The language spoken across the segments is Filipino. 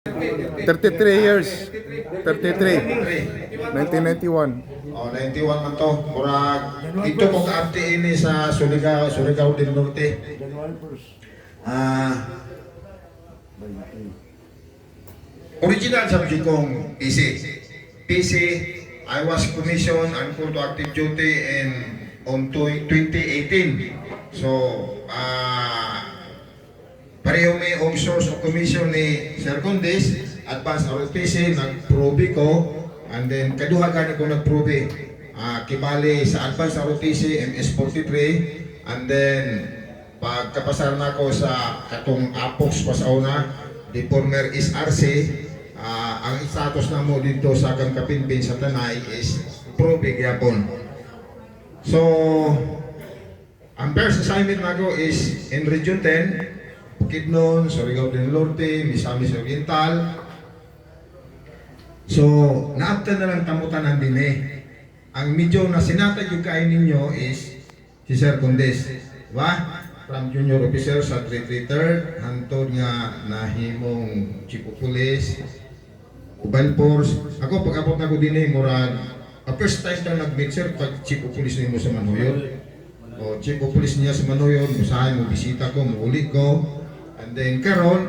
33 years. 33. 1991. Oh, 91 man to. Murag dito kung kaabti ini sa Surigao del Norte. Original subject kong PC, I was commissioned and called to active duty on 2018. So, pareho may ang source of commission ni Sir Condes, advance ROTC, nag-probe ko, and then kaduha gani ko nag-probe. Kibali sa advance ROTC, MS-43, and then pagkapasar na ko sa katong Apox Pasauna, the former SRC, ang status na mo dito sa Kapinpin sa Tanay is probe gyapon. So, ang first assignment na ko is in Region 10, Bukidnon, Surigao del Norte, Misamis Oriental. So, naabtan na lang tamutan ng dine. Ang medyo na sinatag yung kain ninyo is si Sir Condes. Diba? From junior officer sa 333rd, hantod nga nahimong chief of police, Ubal Force. Ako, pag-abot na ko din murag, first time na nag-meet sir, pag chief of police nimo sa Manuyod. O, chief of police niya sa Manuyod, musahay mo, bisita ko, muulit ko. And then, karon,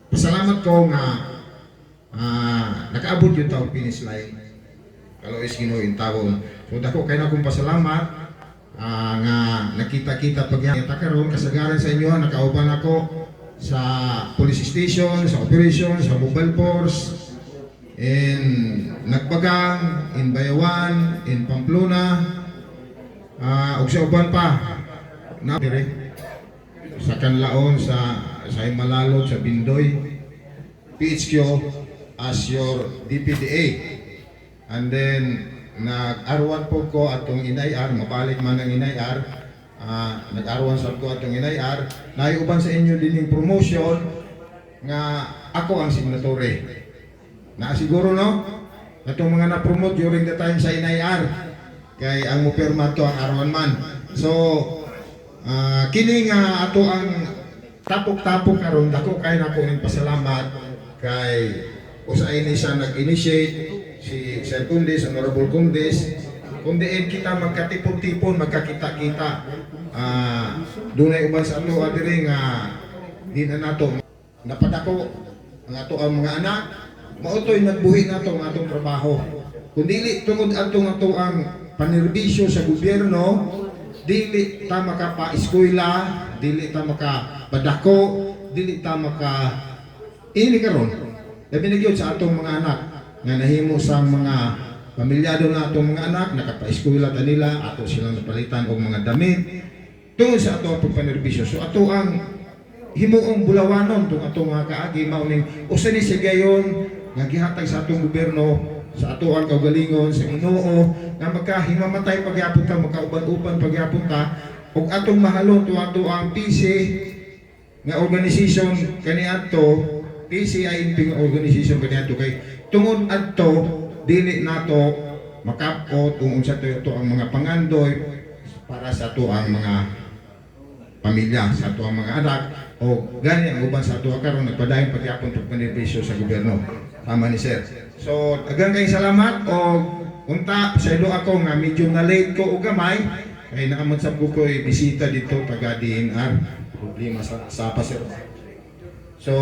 pasalamat ko nga nakaabot yung taong finish line. Kalau is Ginoo tawon. So, dako kayo na akong pasalamat nga nakita-kita pagyata karon kasagaran sa inyo, nakauban ako sa police station, sa operation, sa mobile force, in Nagbagang, in Bayawan, in Pamplona, ug sa uban pa na dire sa Kanlaon, sa Himalalod, sa Bindoy, PHQ as your DPDA. And then nag-arwan po ko atong inayar, mabalik man ang inayar, nag-arwan sa ko atong inayar, naiuban sa inyo din yung promotion nga ako ang signatory. Siguro no? Itong mga na-promote during the time sa inayar, kay ang mupirma to ang arwan man. So, kini nga ato ang tapok-tapok karon, dako kay na ko ning pasalamat kay usahay ni siya nag-initiate si Sir Condes, Honorable Condes, kung diin kita magkatipon-tipon, magkakita-kita. Dunay uban sa ato adiri nga di na nato napadako ang ato ang mga anak, mautoy nagbuhi nato ang atong trabaho. Kung dili tungod atong ang panerbisyo sa gobyerno, dili ta makapa-eskwela, dili ta makapadako, dili ta maka ini karon. Labi na gyud sa atong mga anak nga nahimo sa mga pamilyado na atong mga anak, nakapa-eskwela ta nila, ato silang napalitan og mga damit tungod sa ato ang pagpanerbisyo. So ato ang himuong bulawanon tong atong mga kaagi mao ning usa ni sigayon nga gihatag sa atong gobyerno, sa ato ang kaugalingon sa Ginoo nga magkahimamatay pagyapon ta, magkauban-uban pagyapon ta, ug atong mahalon to ato ang PC nga organisasyon kaniadto, PCINP nga organisasyon kaniadto kay tungod adto dili nato makapot kung unsa to ang mga pangandoy para sa ato ang mga pamilya, sa ato ang mga anak, o gani ang uban sa ato karon nagpadayon pagyapon pagpanerbisyo sa gobyerno. Tama ni sir. So daghang kay salamat, o unta sa ilo ako nga medyo na late ko og gamay kay nakamutsab ko ko'y bisita dito taga DNR, problema sa sir. So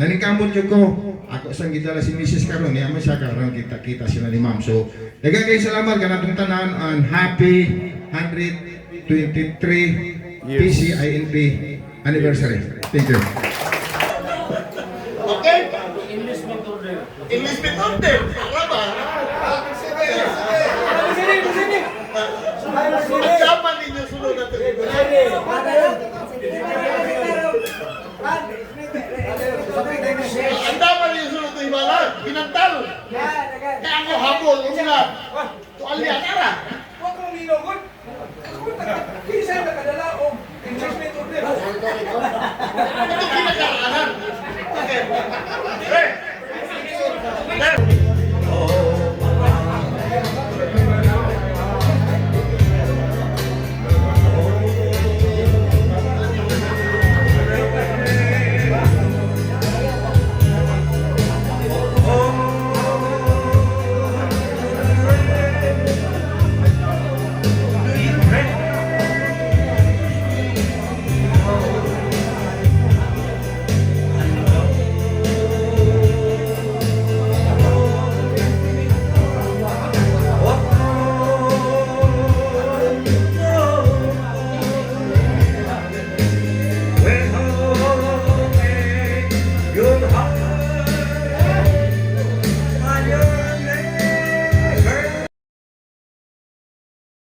naningkamot jud ko ako sang gidala si Mrs. karon niya man siya karon kita sila ni ma'am. So daghang kay salamat kanatong tanan and happy 123 PCINP anniversary. Thank you. Okay? Enlistment order. Para ba? Kapan ninyo sunod na ito? Ang dapat ninyo sunod ito ibalan. Pinantal. Kaya ako habol. Tualya tara. Huwag mong linawon. Kisa yung nakadala o enlistment order.